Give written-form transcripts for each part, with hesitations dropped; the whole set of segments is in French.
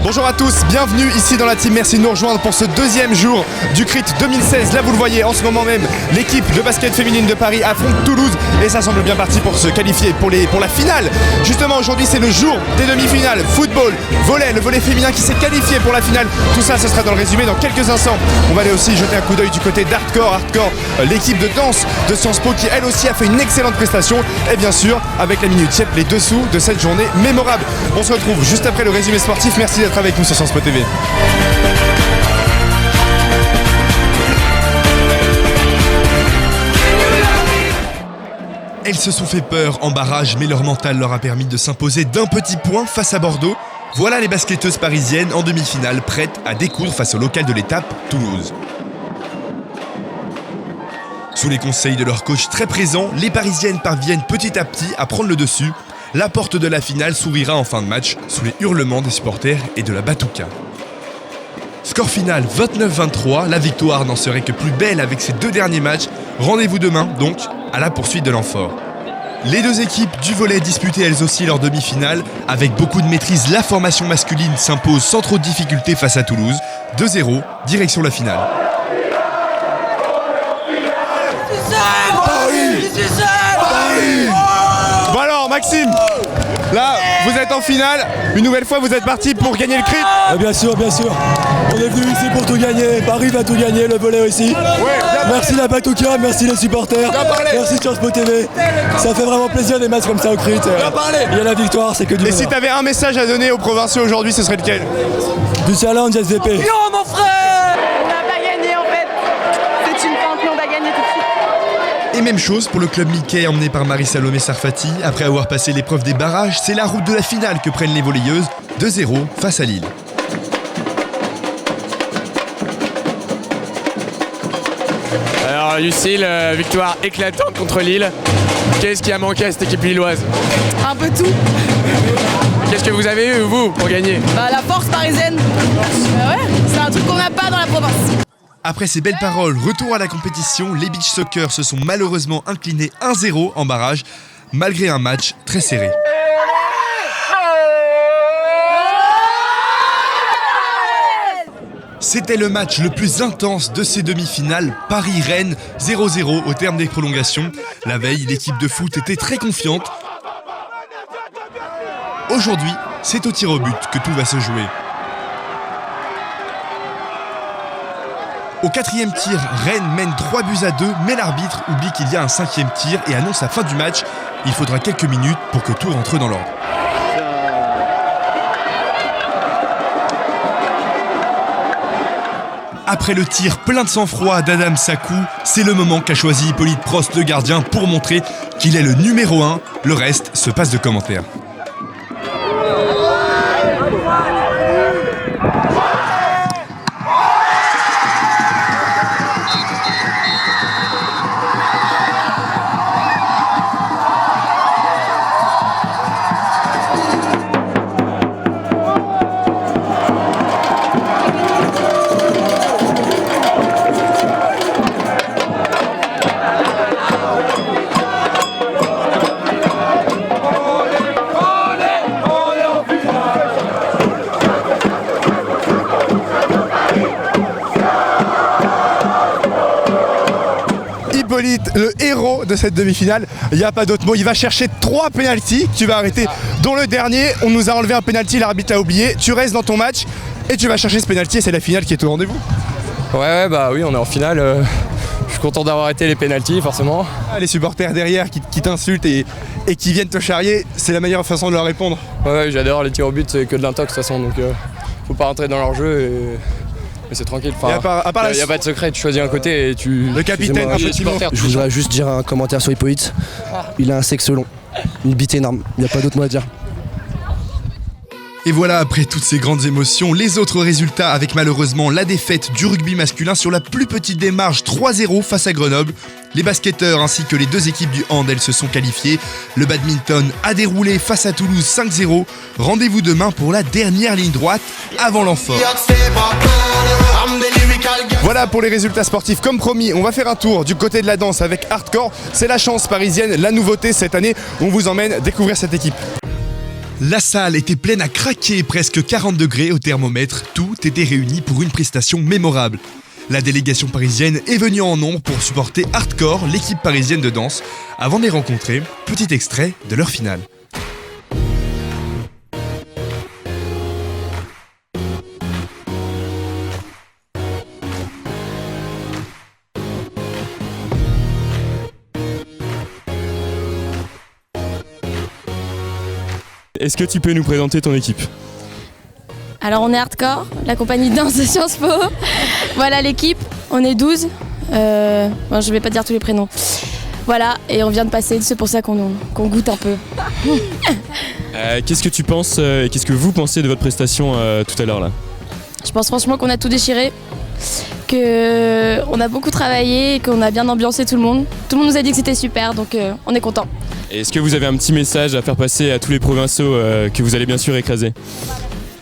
Bonjour à tous, bienvenue ici dans la team, merci de nous rejoindre pour ce deuxième jour du CRIT 2016. Là vous le voyez, en ce moment même, l'équipe de basket féminine de Paris affronte Toulouse et ça semble bien parti pour se qualifier pour la finale. Justement aujourd'hui c'est le jour des demi-finales, football, volley, le volley féminin qui s'est qualifié pour la finale. Tout ça ce sera dans le résumé dans quelques instants. On va aller aussi jeter un coup d'œil du côté d'Hardcore, l'équipe de danse de Sciences Po qui elle aussi a fait une excellente prestation et bien sûr avec la Minute Yep, les dessous de cette journée mémorable. On se retrouve juste après le résumé sportif, merci d'être avec nous sur Sciences Po TV. Elles se sont fait peur en barrage, mais leur mental leur a permis de s'imposer d'un petit point face à Bordeaux. Voilà les basketteuses parisiennes en demi-finale, prêtes à découdre face au local de l'étape, Toulouse. Sous les conseils de leur coach très présent, les Parisiennes parviennent petit à petit à prendre le dessus. La porte de la finale s'ouvrira en fin de match sous les hurlements des supporters et de la Batouka. Score final 29-23, la victoire n'en serait que plus belle avec ces deux derniers matchs. Rendez-vous demain donc à la poursuite de l'amphore. Les deux équipes du volley disputaient elles aussi leur demi-finale. Avec beaucoup de maîtrise, la formation masculine s'impose sans trop de difficultés face à Toulouse. 2-0, direction la finale. Bon alors Maxime, là vous êtes en finale, une nouvelle fois vous êtes parti pour gagner le CRIT. Bien sûr, on est venu ici pour tout gagner, Paris va tout gagner, le volley aussi. Merci la Batouka, merci les supporters, merci Sciences Po TV. Ça fait vraiment plaisir des matchs comme ça au CRIT. Il y a la victoire, c'est que du Et si t'avais un message à donner aux provinciaux aujourd'hui, ce serait lequel? Du challenge SVP. Non mon frère, on n'a pas gagné en fait, c'est une pente, mais on va gagner tout de suite. Et même chose pour le club Mickey emmené par Marie-Salomé Sarfati. Après avoir passé l'épreuve des barrages, c'est la route de la finale que prennent les volleyeuses, 2-0 face à Lille. Alors Lucille, victoire éclatante contre Lille. Qu'est-ce qui a manqué à cette équipe lilloise? Un peu tout. Qu'est-ce que vous avez eu vous pour gagner? La force parisienne. Ouais, c'est un truc qu'on n'a pas dans la province. Après ces belles paroles, retour à la compétition, les beach soccer se sont malheureusement inclinés 1-0 en barrage, malgré un match très serré. C'était le match le plus intense de ces demi-finales, Paris-Rennes, 0-0 au terme des prolongations. La veille, l'équipe de foot était très confiante. Aujourd'hui, c'est au tir au but que tout va se jouer. Au 4e tir, Rennes mène 3-2, mais l'arbitre oublie qu'il y a un 5e tir et annonce la fin du match. Il faudra quelques minutes pour que tout rentre dans l'ordre. Après le tir plein de sang-froid d'Adam Sakou, c'est le moment qu'a choisi Hippolyte Prost, le gardien, pour montrer qu'il est le numéro 1. Le reste se passe de commentaires. Hippolyte, le héros de cette demi-finale, il n'y a pas d'autre mot, il va chercher 3 pénaltys, tu vas arrêter, dont le dernier, on nous a enlevé un pénalty, l'arbitre l'a oublié, tu restes dans ton match et tu vas chercher ce pénalty et c'est la finale qui est au rendez-vous. Ouais, bah oui, on est en finale, je suis content d'avoir arrêté les pénaltys forcément. Les supporters derrière qui t'insultent et qui viennent te charrier, c'est la meilleure façon de leur répondre. Ouais, j'adore les tirs au but, c'est que de l'intox de toute façon, donc faut pas rentrer dans leur jeu et c'est tranquille. Enfin, il n'y a pas de secret, tu choisis un côté et tu... Le capitaine, un petit mot. Je voudrais juste dire un commentaire sur Hippolyte. Il a un sexe long, une bite énorme, il n'y a pas d'autre mot à dire. Et voilà, après toutes ces grandes émotions, les autres résultats avec malheureusement la défaite du rugby masculin sur la plus petite des marges 3-0 face à Grenoble. Les basketteurs ainsi que les deux équipes du hand, elles se sont qualifiées. Le badminton a déroulé face à Toulouse 5-0. Rendez-vous demain pour la dernière ligne droite avant l'amphore. Voilà pour les résultats sportifs. Comme promis, on va faire un tour du côté de la danse avec Hardcore. C'est la chance parisienne, la nouveauté cette année. On vous emmène découvrir cette équipe. La salle était pleine à craquer, presque 40 degrés au thermomètre. Tout était réuni pour une prestation mémorable. La délégation parisienne est venue en nombre pour supporter Hardcore, l'équipe parisienne de danse. Avant de les rencontrer, petit extrait de leur finale. Est-ce que tu peux nous présenter ton équipe ? Alors on est Hardcore, la compagnie de danse de Sciences Po. Voilà l'équipe, on est 12. Bon, je vais pas dire tous les prénoms. Voilà, et on vient de passer, c'est pour ça qu'on goûte un peu. Qu'est-ce que tu penses et qu'est-ce que vous pensez de votre prestation tout à l'heure là ? Je pense franchement qu'on a tout déchiré, qu'on a beaucoup travaillé et qu'on a bien ambiancé tout le monde. Tout le monde nous a dit que c'était super, donc on est content. Est-ce que vous avez un petit message à faire passer à tous les provinciaux que vous allez bien sûr écraser ?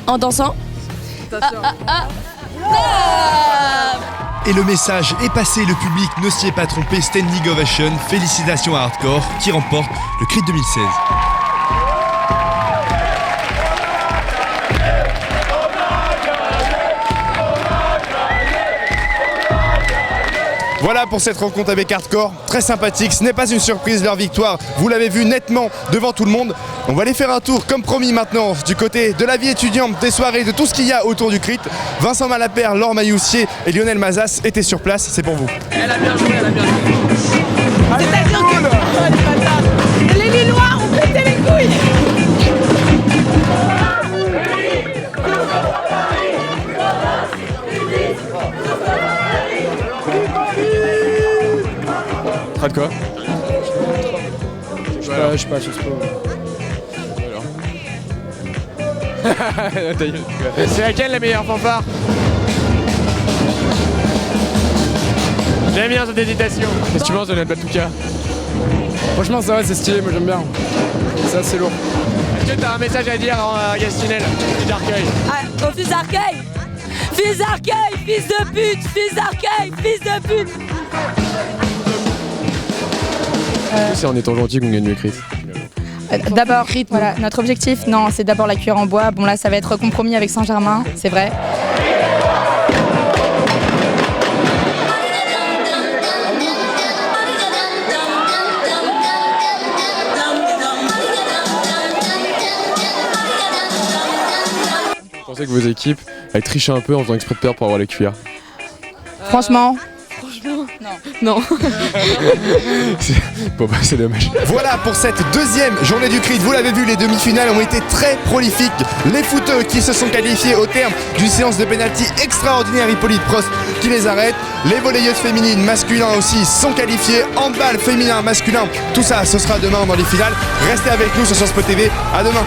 En dansant. Et le message est passé, le public ne s'y est pas trompé, standing ovation, félicitations à Hardcore qui remporte le CRIT 2016. Voilà pour cette rencontre avec Hardcore, très sympathique, ce n'est pas une surprise leur victoire, vous l'avez vu nettement devant tout le monde. On va aller faire un tour comme promis maintenant du côté de la vie étudiante, des soirées, de tout ce qu'il y a autour du CRIT. Vincent Malapert, Laure Mailloussier et Lionel Mazas étaient sur place, c'est pour vous. Elle a bien joué, elle a bien joué. C'est-à-dire que les Lillois ont pété les couilles. De quoi ? Je sais pas, je sais pas. C'est laquelle la meilleure fanfare ? J'aime bien cette hésitation. Qu'est-ce que tu penses de notre Batuka ? Franchement, ça va, c'est stylé, moi j'aime bien. C'est assez lourd. Est-ce que t'as un message à dire à Gastinel, fils d'Arcueil ? Ah, au fils d'Arcueil ! Fils d'Arcueil, fils de pute, fils d'Arcueil, fils de pute. C'est en étant gentil qu'on gagne le CRIT. D'abord, voilà, notre objectif, non, c'est d'abord la cuillère en bois. Bon là, ça va être compromis avec Saint-Germain, c'est vrai. Vous pensez que vos équipes elles trichent un peu en faisant exprès de perdre pour avoir les cuillères ? Franchement, Non. Bon bah c'est dommage. Voilà pour cette deuxième journée du CRIT. Vous l'avez vu, les demi-finales ont été très prolifiques. Les footeux qui se sont qualifiés au terme d'une séance de pénalty extraordinaire, Hippolyte Prost qui les arrête. Les volleyeuses féminines, masculins aussi sont qualifiés. Handball féminin, masculin, tout ça ce sera demain dans les finales. Restez avec nous sur Sciences Po TV. À demain.